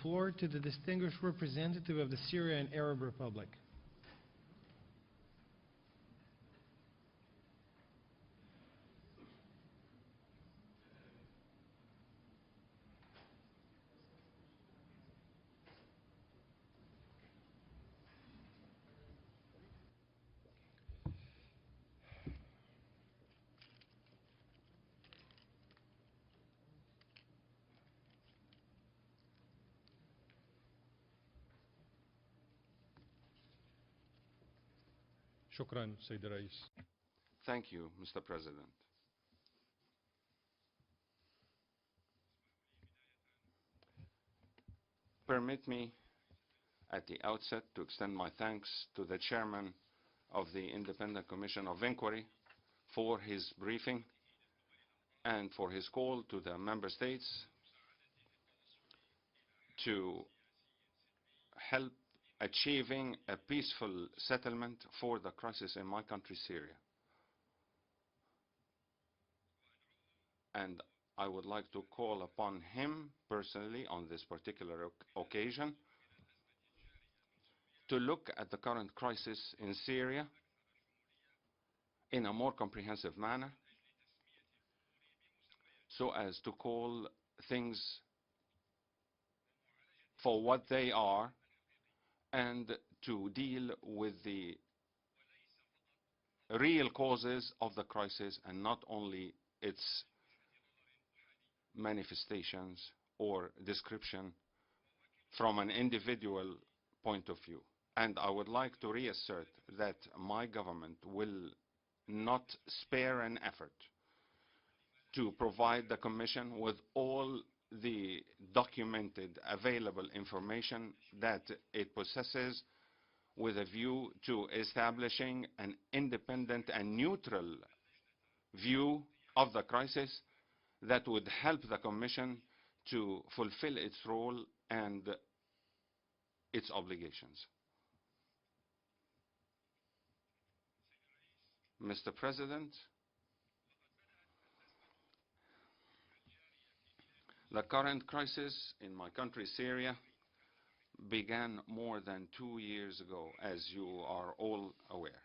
floor to the distinguished representative of the Syrian Arab Republic. شكرا سيد الرئيس. Thank you, Mr. President. Permit me at the outset to extend my thanks to the chairman of the Independent Commission of Inquiry for his briefing and for his call to the member states to help achieving a peaceful settlement for the crisis in my country, Syria. And I would like to call upon him personally on this particular occasion to look at the current crisis in Syria in a more comprehensive manner so as to call things for what they are and to deal with the real causes of the crisis and not only its manifestations or description from an individual point of view. And I would like to reassert that my government will not spare an effort to provide the Commission with all the documented available information that it possesses with a view to establishing an independent and neutral view of the crisis that would help the Commission to fulfill its role and its obligations. Mr. President, the current crisis in my country, Syria, began more than 2 years ago, as you are all aware,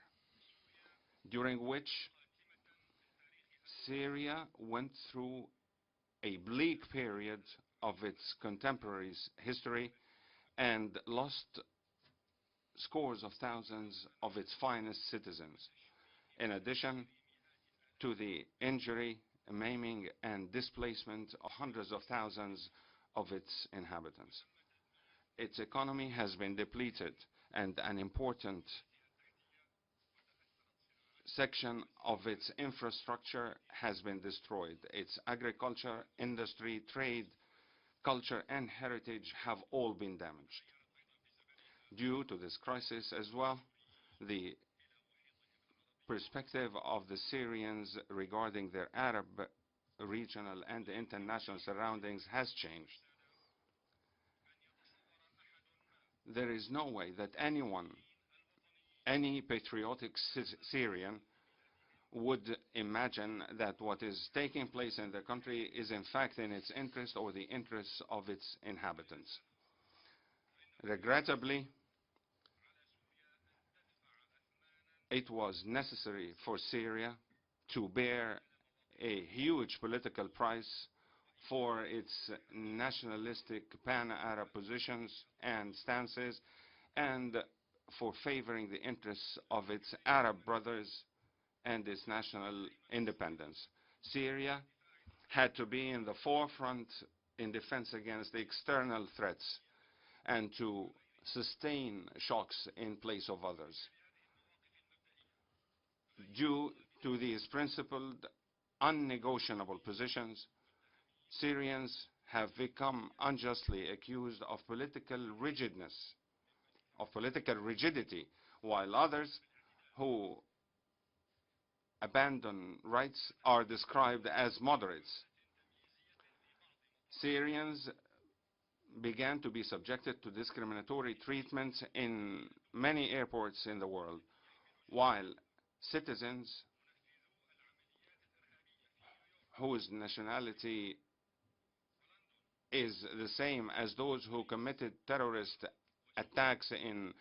during which Syria went through a bleak period of its contemporary history and lost scores of thousands of its finest citizens, in addition to the injury, maiming, and displacement of hundreds of thousands of its inhabitants. Its economy has been depleted, and an important section of its infrastructure has been destroyed. Its agriculture, industry, trade, culture, and heritage have all been damaged. Due to this crisis as well, the perspective of the Syrians regarding their Arab regional and international surroundings has changed. There is no way that anyone, any patriotic Syrian, would imagine that what is taking place in the country is in fact in its interest or the interests of its inhabitants. Regrettably, it was necessary for Syria to bear a huge political price for its nationalistic pan-Arab positions and stances and for favoring the interests of its Arab brothers and its national independence. Syria had to be in the forefront in defense against the external threats and to sustain shocks in place of others. Due to these principled, unnegotiable positions, Syrians have become unjustly accused of political rigidness, of political rigidity, while others who abandon rights are described as moderates. Syrians began to be subjected to discriminatory treatments in many airports in the world, while citizens whose nationality is the same as those who committed terrorist attacks in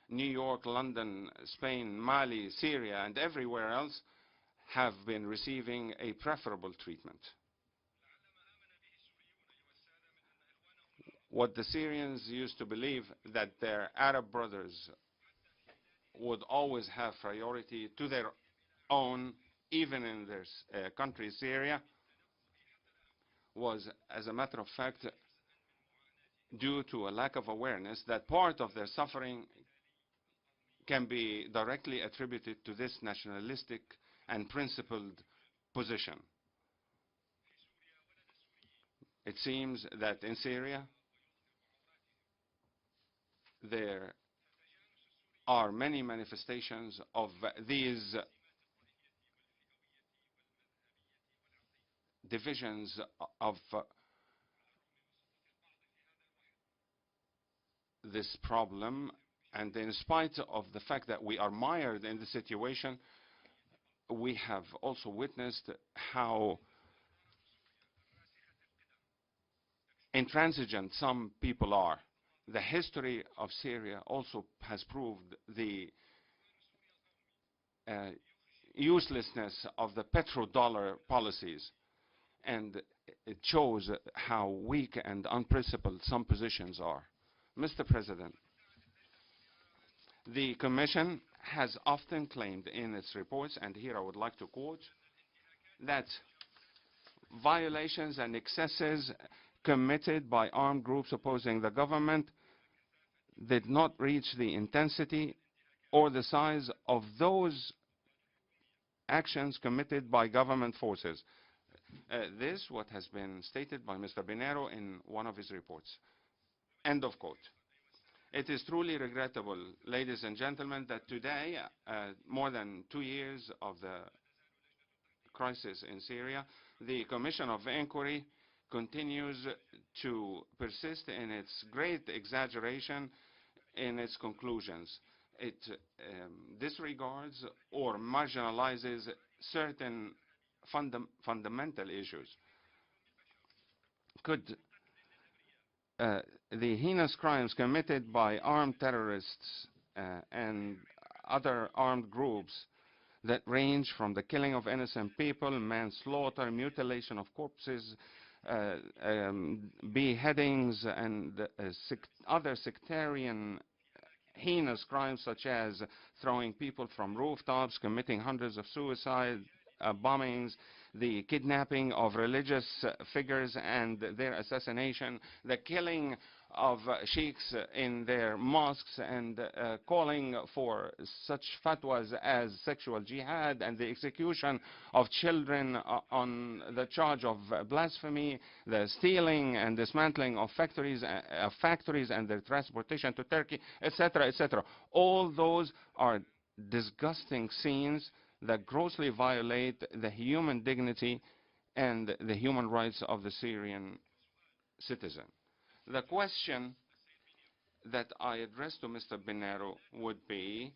New York, London, Spain, Mali, Syria, and everywhere else, have been receiving a preferable treatment. What the Syrians used to believe, that their Arab brothers would always have priority to their own, even in their country, Syria, was, as a matter of fact, due to a lack of awareness that part of their suffering can be directly attributed to this nationalistic and principled position. It seems that in Syria, there are many manifestations of these divisions of this problem, and in spite of the fact that we are mired in the situation, we have also witnessed how intransigent some people are. The history of Syria also has proved the uselessness of the petrodollar policies, and it shows how weak and unprincipled some positions are. Mr. President, the Commission has often claimed in its reports, and here I would like to quote, that violations and excesses committed by armed groups opposing the government did not reach the intensity or the size of those actions committed by government forces. This is what has been stated by Mr. Pinheiro in one of his reports. End of quote. It is truly regrettable, ladies and gentlemen, that today, more than 2 years of the crisis in Syria, the Commission of Inquiry continues to persist in its great exaggeration in its conclusions. It disregards or marginalizes certain fundamental issues. Could the heinous crimes committed by armed terrorists and other armed groups that range from the killing of innocent people, manslaughter, mutilation of corpses, beheadings, and other sectarian heinous crimes such as throwing people from rooftops, committing hundreds of suicide bombings, the kidnapping of religious figures and their assassination, the killing of sheikhs in their mosques, and calling for such fatwas as sexual jihad, and the execution of children on the charge of blasphemy, the stealing and dismantling of factories and their transportation to Turkey, etc., etc. All those are disgusting scenes that grossly violate the human dignity and the human rights of the Syrian citizen. The question that I address to Mr. Pinheiro would be,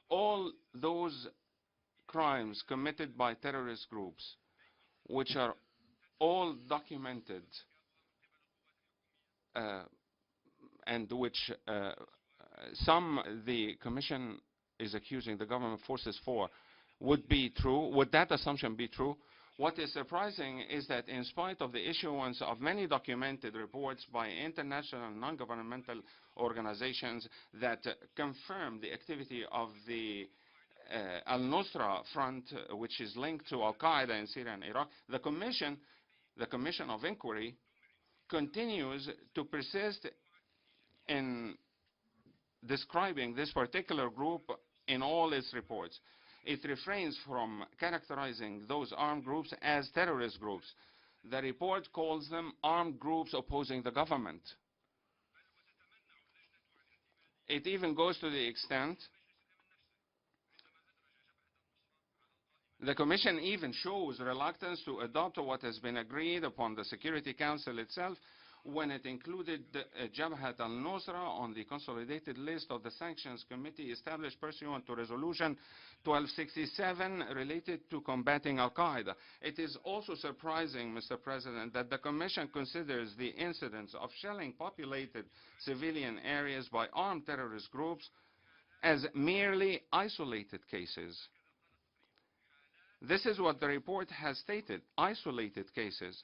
all those crimes committed by terrorist groups, which are all documented and which the Commission is accusing the government forces for, would be true, would that assumption be true? What is surprising is that in spite of the issuance of many documented reports by international non-governmental organizations that confirm the activity of the al-Nusra Front, which is linked to al-Qaeda in Syria and Iraq, the Commission of Inquiry continues to persist in describing this particular group in all its reports. It refrains from characterizing those armed groups as terrorist groups. The report calls them armed groups opposing the government. It even goes to the extent, the Commission even shows reluctance to adopt what has been agreed upon the Security Council itself, when it included Jabhat al-Nusra on the consolidated list of the Sanctions Committee established pursuant to Resolution 1267 related to combating al-Qaeda. It is also surprising, Mr. President, that the Commission considers the incidents of shelling populated civilian areas by armed terrorist groups as merely isolated cases. This is what the report has stated, isolated cases.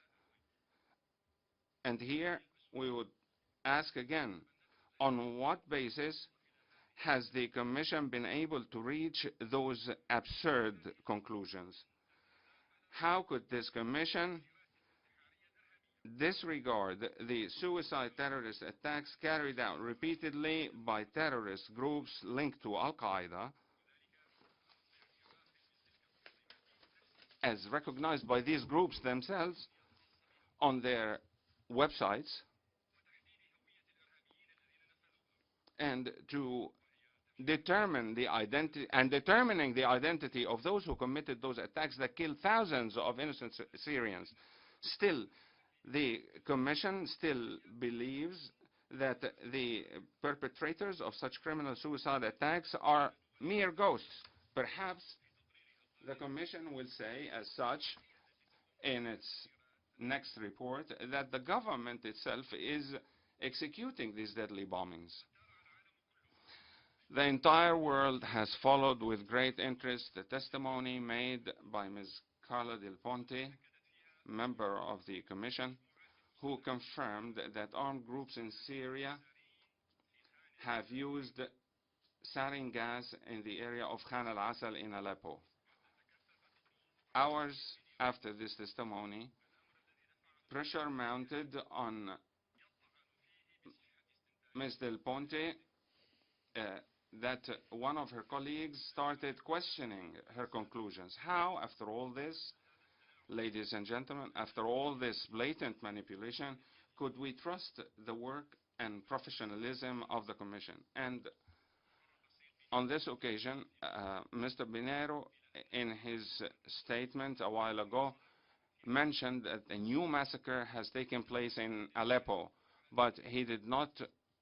And here we would ask again, on what basis has the Commission been able to reach those absurd conclusions? How could this Commission disregard the suicide terrorist attacks carried out repeatedly by terrorist groups linked to al-Qaeda, as recognized by these groups themselves on their websites, and to determining the identity of those who committed those attacks that killed thousands of innocent Syrians? Still, the Commission still believes that the perpetrators of such criminal suicide attacks are mere ghosts. Perhaps the Commission will say as such in its next report that the government itself is executing these deadly bombings. The entire world has followed with great interest the testimony made by Ms. Carla Del Ponte, member of the Commission, who confirmed that armed groups in Syria have used sarin gas in the area of Khan al-Asal in Aleppo. Hours after this testimony, pressure mounted on Ms. Del Ponte that one of her colleagues started questioning her conclusions. How, after all this, ladies and gentlemen, after all this blatant manipulation, could we trust the work and professionalism of the Commission? And on this occasion, Mr. Pinheiro, in his statement a while ago, mentioned that a new massacre has taken place in Aleppo, but he did not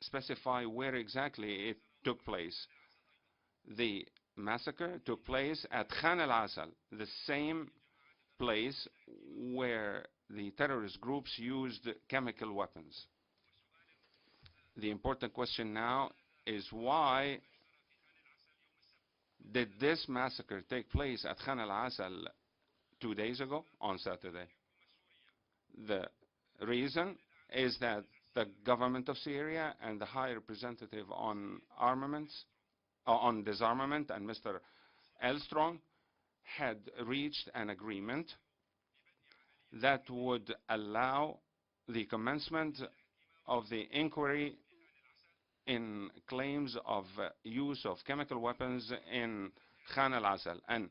specify where exactly it took place. The massacre took place at Khan al-Asal, the same place where the terrorist groups used chemical weapons. The important question now is, why did this massacre take place at Khan al-Asal 2 days ago on Saturday? The reason is that the government of Syria and the High Representative on disarmament, and Mr. Elstrom had reached an agreement that would allow the commencement of the inquiry in claims of use of chemical weapons in Khan al-Asal. And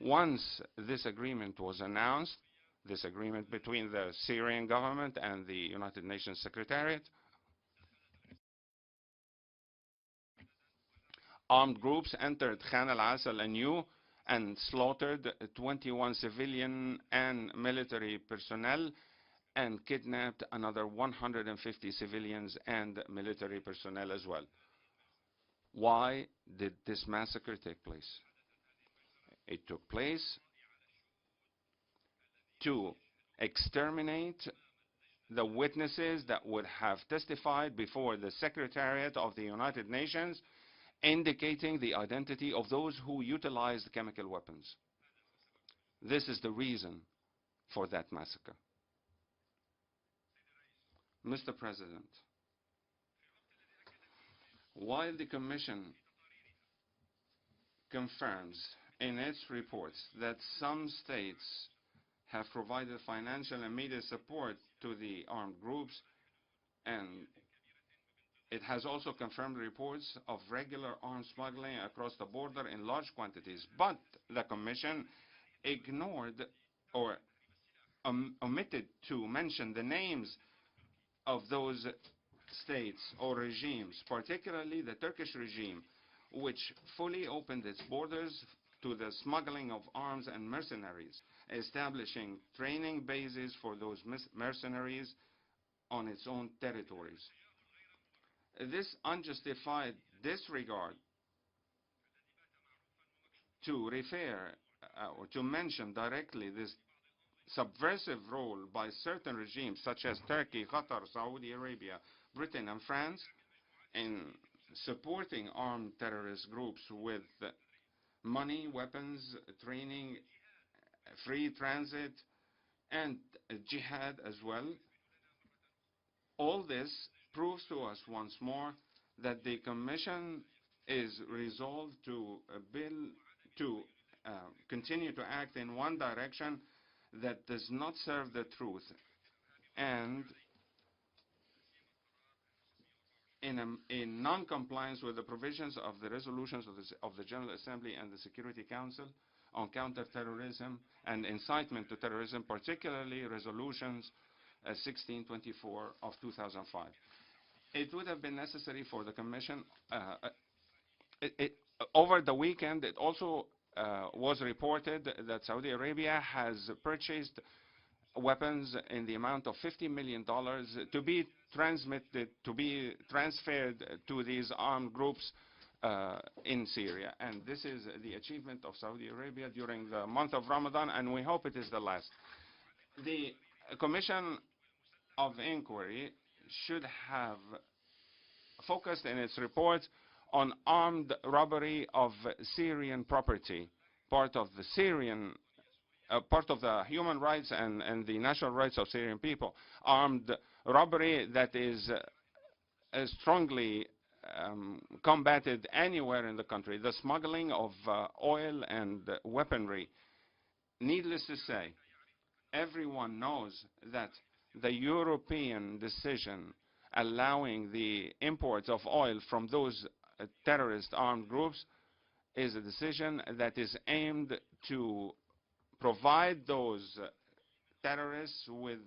once this agreement was announced, this agreement between the Syrian government and the United Nations Secretariat, armed groups entered Khan al-Asal anew and slaughtered 21 civilian and military personnel and kidnapped another 150 civilians and military personnel as well. Why did this massacre take place? It took place to exterminate the witnesses that would have testified before the Secretariat of the United Nations, indicating the identity of those who utilized chemical weapons. This is the reason for that massacre. Mr. President, while the Commission confirms in its reports that some states have provided financial and media support to the armed groups, and it has also confirmed reports of regular arms smuggling across the border in large quantities, but the Commission ignored or omitted to mention the names of those states or regimes, particularly the Turkish regime, which fully opened its borders to the smuggling of arms and mercenaries, establishing training bases for those mercenaries on its own territories. This unjustified disregard to refer or to mention directly this subversive role by certain regimes such as Turkey, Qatar, Saudi Arabia, Britain, and France in supporting armed terrorist groups with money, weapons, training, free transit, and jihad as well. All this proves to us once more that the Commission is resolved to continue to act in one direction that does not serve the truth, and in non-compliance with the provisions of the resolutions of the General Assembly and the Security Council on counterterrorism and incitement to terrorism, particularly resolutions 1624 of 2005. It would have been necessary for the Commission, over the weekend, it also was reported that Saudi Arabia has purchased weapons in the amount of $50 million to be transferred to these armed groups in Syria. And this is the achievement of Saudi Arabia during the month of Ramadan, and we hope it is the last. The Commission of Inquiry should have focused in its report on armed robbery of Syrian property, part of the Syrian part of the human rights and the national rights of Syrian people. Armed robbery that is strongly combated anywhere in the country. The smuggling of oil and weaponry. Needless to say, everyone knows that the European decision allowing the imports of oil from those terrorist armed groups is a decision that is aimed to provide those terrorists with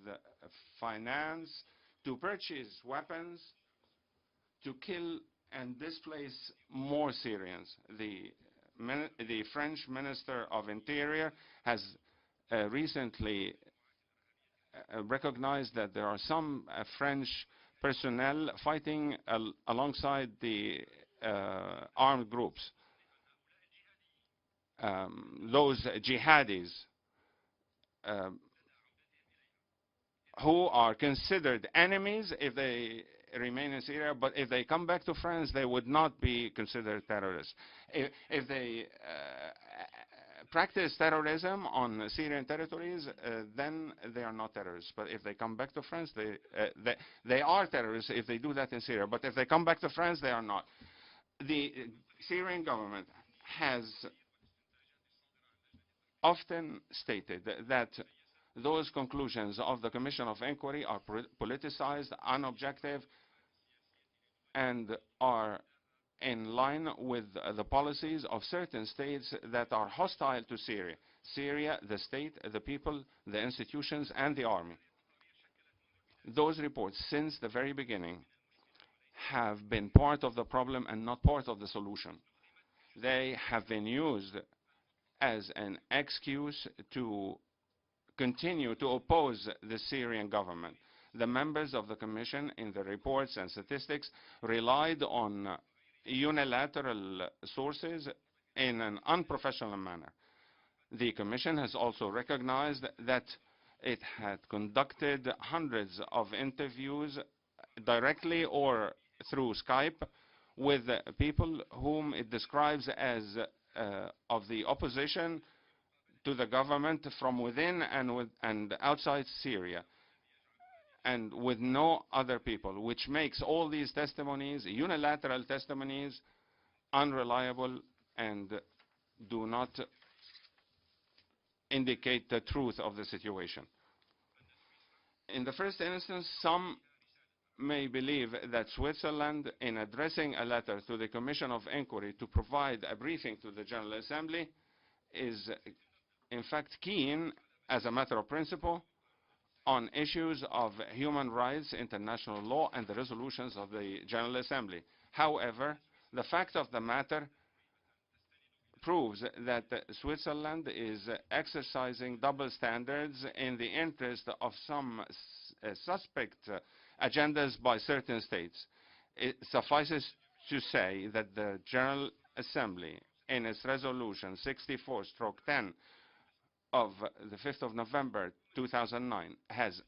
finance to purchase weapons to kill and displace more Syrians. The French Minister of Interior has recently recognized that there are some French personnel fighting alongside the armed groups. Those jihadis who are considered enemies if they remain in Syria, but if they come back to France, they would not be considered terrorists. If they practice terrorism on Syrian territories, then they are not terrorists. But if they come back to France, they are terrorists if they do that in Syria. But if they come back to France, they are not. The Syrian government has often stated that those conclusions of the Commission of Inquiry are politicized, unobjective, and are in line with the policies of certain states that are hostile to Syria. Syria, the state, the people, the institutions, and the army. Those reports, since the very beginning, have been part of the problem and not part of the solution. They have been used as an excuse to continue to oppose the Syrian government. The members of the Commission in the reports and statistics relied on unilateral sources in an unprofessional manner. The Commission has also recognized that it had conducted hundreds of interviews directly or through Skype with people whom it describes as of the opposition to the government from within and outside Syria, and with no other people, which makes all these testimonies, unilateral testimonies, unreliable and do not indicate the truth of the situation. In the first instance, some may believe that Switzerland, in addressing a letter to the Commission of Inquiry to provide a briefing to the General Assembly, is in fact keen, as a matter of principle, on issues of human rights, international law, and the resolutions of the General Assembly. However, the fact of the matter proves that Switzerland is exercising double standards in the interest of some suspect agendas by certain states. It suffices to say that the General Assembly, in its resolution 64/10 of the 5th of November 2009, has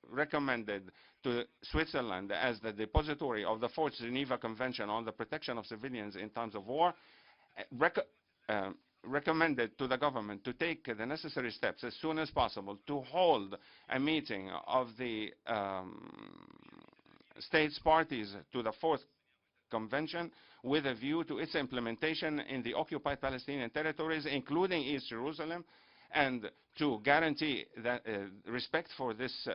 recommended to Switzerland as the depository of the Fourth Geneva Convention on the Protection of Civilians in Times of War, uh, recommended to the government to take the necessary steps as soon as possible to hold a meeting of the states parties to the Fourth Convention with a view to its implementation in the occupied Palestinian territories, including East Jerusalem, and to guarantee that respect for this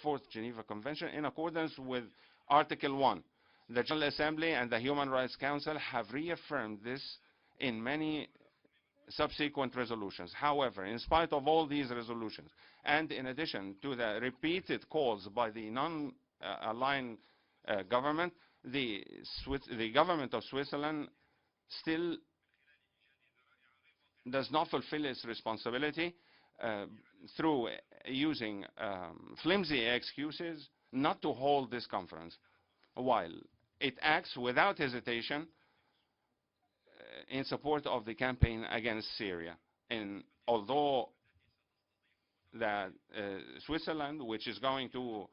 Fourth Geneva Convention in accordance with Article 1. The General Assembly and the Human Rights Council have reaffirmed this in many subsequent resolutions. However, in spite of all these resolutions, and in addition to the repeated calls by the non-aligned government, the government of Switzerland still does not fulfill its responsibility through using flimsy excuses not to hold this conference, while it acts without hesitation in support of the campaign against Syria. And although that Switzerland, which is going to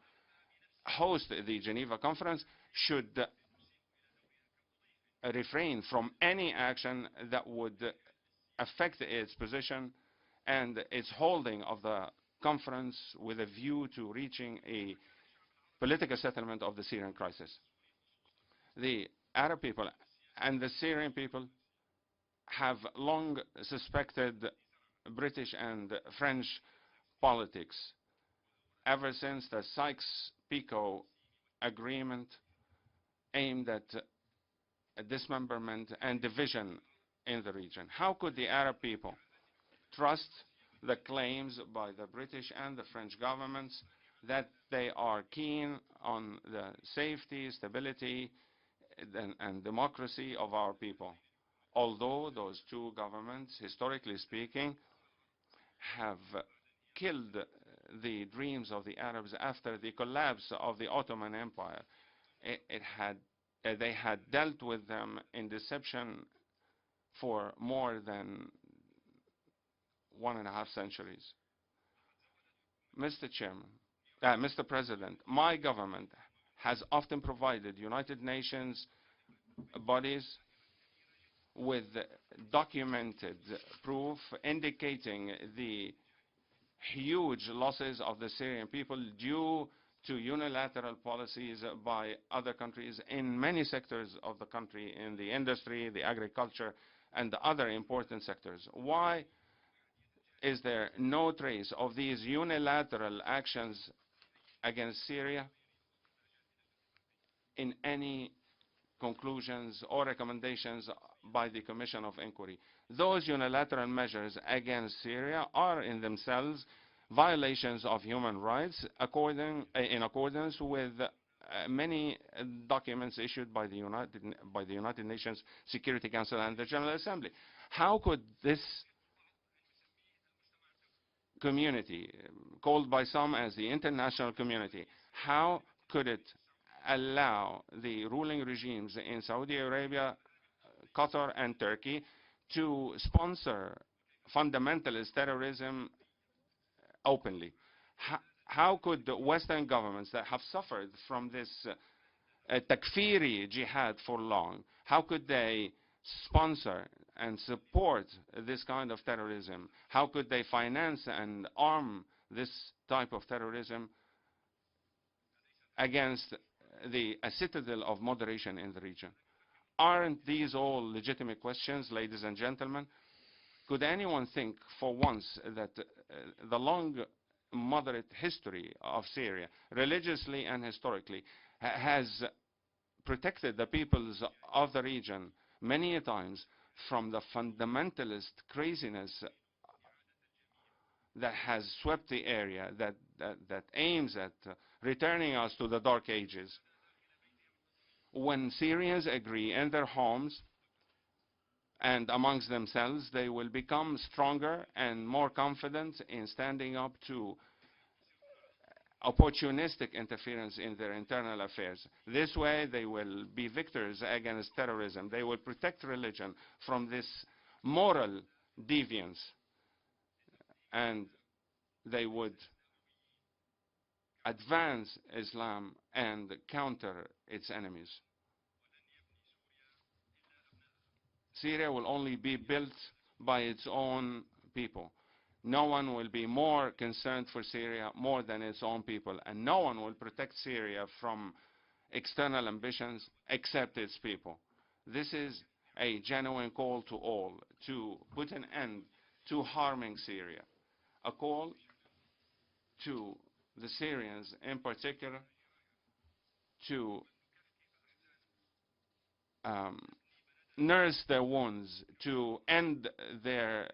host the Geneva conference, should refrain from any action that would affect its position and its holding of the conference with a view to reaching a political settlement of the Syrian crisis. The Arab people and the Syrian people have long suspected British and French politics ever since the Sykes-Picot agreement aimed at dismemberment and division in the region. How could the Arab people trust the claims by the British and the French governments that they are keen on the safety, stability, and democracy of our people, although those two governments, historically speaking, have killed the dreams of the Arabs after the collapse of the Ottoman Empire? They had dealt with them in deception for more than 1.5 centuries. Mr. President, my government has often provided United Nations bodies with documented proof indicating the huge losses of the Syrian people due to unilateral policies by other countries in many sectors of the country, in the industry, the agriculture, and other important sectors. Why is there no trace of these unilateral actions against Syria in any conclusions or recommendations by the Commission of Inquiry? Those unilateral measures against Syria are in themselves violations of human rights in accordance with many documents issued by the United Nations Security Council and the General Assembly. How could this community, called by some as the international community, how could it allow the ruling regimes in Saudi Arabia, Qatar, and Turkey to sponsor fundamentalist terrorism openly? How could the Western governments that have suffered from this takfiri jihad for long, how could they sponsor and support this kind of terrorism? How could they finance and arm this type of terrorism against a citadel of moderation in the region? Aren't these all legitimate questions, ladies and gentlemen? Could anyone think for once that the long moderate history of Syria, religiously and historically, has protected the peoples of the region many times from the fundamentalist craziness that has swept the area, that aims at returning us to the Dark Ages? When Syrians agree in their homes and amongst themselves, they will become stronger and more confident in standing up to opportunistic interference in their internal affairs. This way, they will be victors against terrorism. They will protect religion from this moral deviance, and they would advance Islam and counter its enemies. Syria will only be built by its own people. No one will be more concerned for Syria more than its own people, and no one will protect Syria from external ambitions except its people. This is a genuine call to all to put an end to harming Syria, a call to the Syrians in particular to nurse their wounds, to end their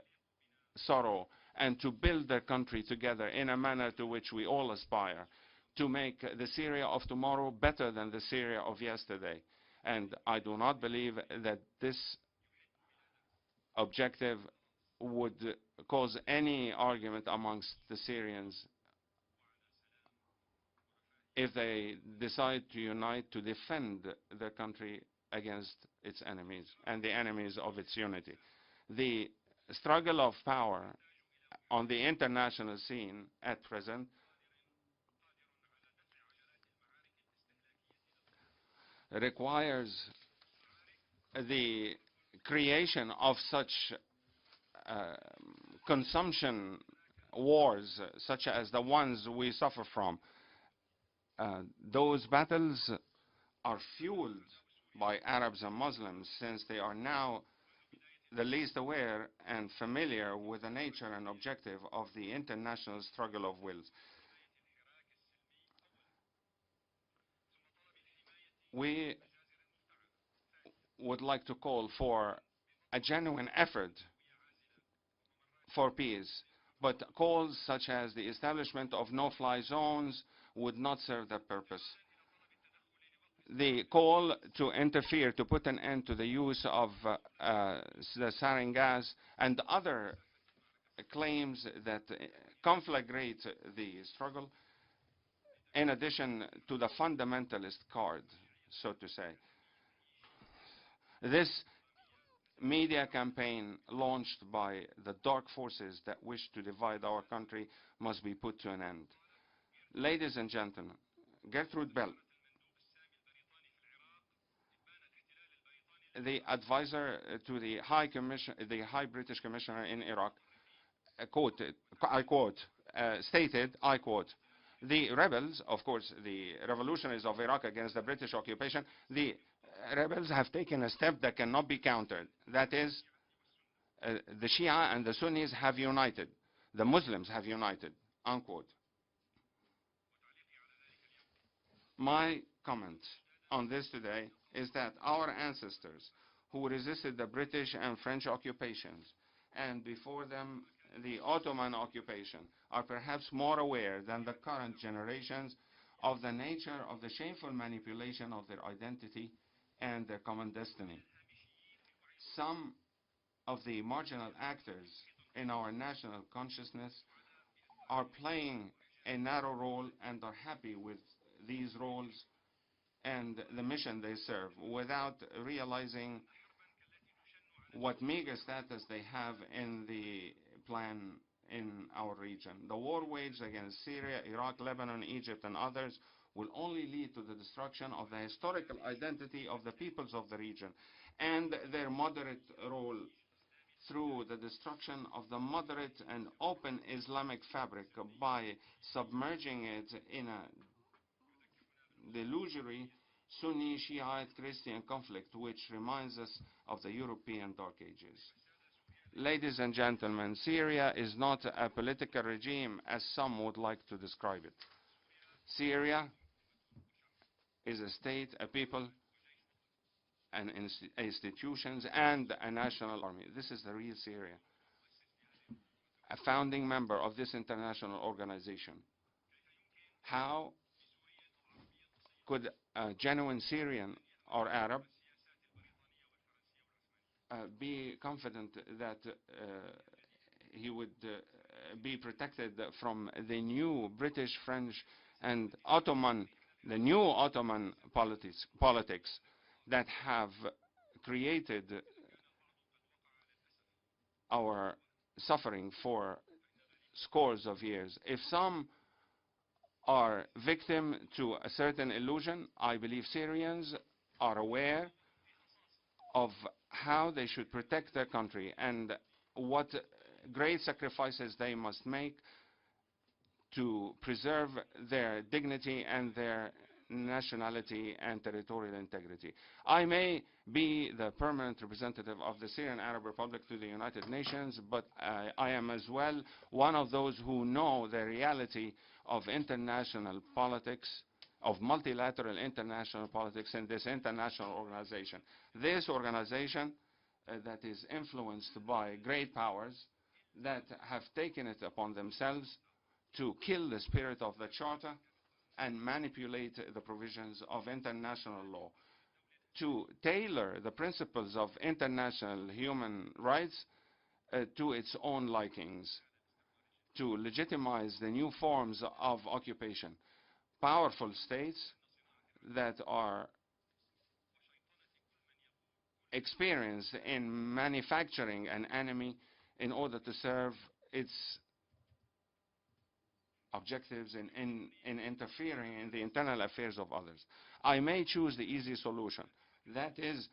sorrow, and to build their country together in a manner to which we all aspire, to make the Syria of tomorrow better than the Syria of yesterday. And I do not believe that this objective would cause any argument amongst the Syrians if they decide to unite to defend their country against its enemies and the enemies of its unity. The struggle of power on the international scene at present requires the creation of such consumption wars, such as the ones we suffer from. Those battles are fueled by Arabs and Muslims, since they are now the least aware and familiar with the nature and objective of the international struggle of wills. We would like to call for a genuine effort for peace, but calls such as the establishment of no-fly zones would not serve that purpose. The call to interfere, to put an end to the use of the sarin gas and other claims that conflagrate the struggle, in addition to the fundamentalist card, so to say. This media campaign launched by the dark forces that wish to divide our country must be put to an end. Ladies and gentlemen, Gertrude Bell, the advisor to the High British Commissioner in Iraq, stated, I quote, "The rebels, of course, the revolutionaries of Iraq against the British occupation, the rebels have taken a step that cannot be countered. That is, the Shia and the Sunnis have united. The Muslims have united," unquote. My comment on this today is that our ancestors who resisted the British and French occupations, and before them the Ottoman occupation, are perhaps more aware than the current generations of the nature of the shameful manipulation of their identity and their common destiny. Some of the marginal actors in our national consciousness are playing a narrow role and are happy with these roles and the mission they serve, without realizing what meager status they have in the plan in our region. The war waged against Syria, Iraq, Lebanon, Egypt, and others will only lead to the destruction of the historical identity of the peoples of the region and their moderate role through the destruction of the moderate and open Islamic fabric by submerging it in a delusory Sunni Shiite Christian conflict, which reminds us of the European Dark Ages. Ladies and gentlemen, Syria is not a political regime as some would like to describe it. Syria is a state, a people, and institutions, and a national army. This is the real Syria. A founding member of this international organization. How could a genuine Syrian or Arab be confident that he would be protected from the new British, French, and the new Ottoman politics that have created our suffering for scores of years. If some are victim to a certain illusion, I believe Syrians are aware of how they should protect their country and what great sacrifices they must make to preserve their dignity and their nationality and territorial integrity. I may be the permanent representative of the Syrian Arab Republic to the United Nations, but I am as well one of those who know the reality of international politics, of multilateral international politics in this international organization. This organization that is influenced by great powers that have taken it upon themselves to kill the spirit of the Charter and manipulate the provisions of international law, to tailor the principles of international human rights to its own likings, to legitimize the new forms of occupation. Powerful states that are experienced in manufacturing an enemy in order to serve its objectives in interfering in the internal affairs of others. I may choose the easy solution. That is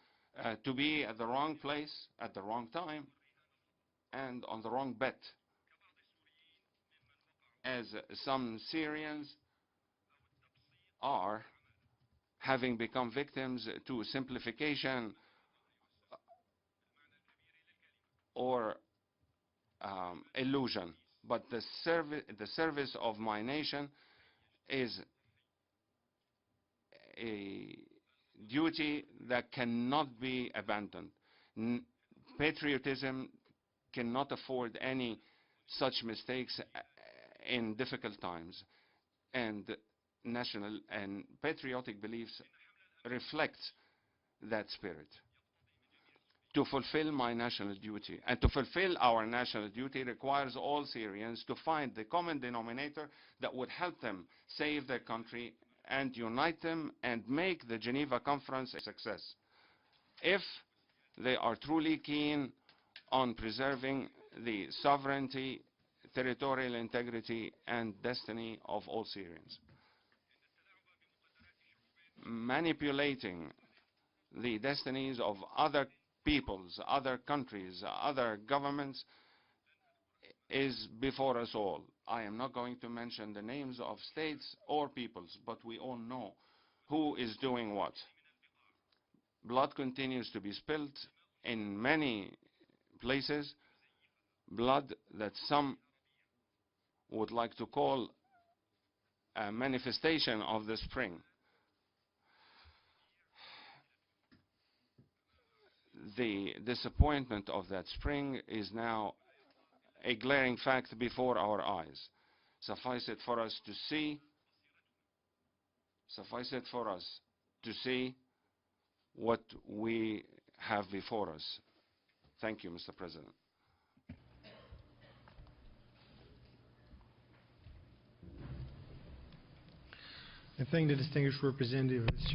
to be at the wrong place at the wrong time and on the wrong bet. As some Syrians are having become victims to simplification or illusion. But the service of my nation is a duty that cannot be abandoned. Patriotism cannot afford any such mistakes in difficult times. And national and patriotic beliefs reflect that spirit. To fulfill my national duty, and to fulfill our national duty requires all Syrians to find the common denominator that would help them save their country and unite them and make the Geneva Conference a success, if they are truly keen on preserving the sovereignty, territorial integrity, and destiny of all Syrians. Manipulating the destinies of other peoples, other countries, other governments is before us all. I am not going to mention the names of states or peoples, but we all know who is doing what. Blood continues to be spilled in many places, blood that some would like to call a manifestation of the spring. The disappointment of that spring is now a glaring fact before our eyes. Suffice it for us to see what we have before us. Thank you, Mr. President. I thank the distinguished representative of the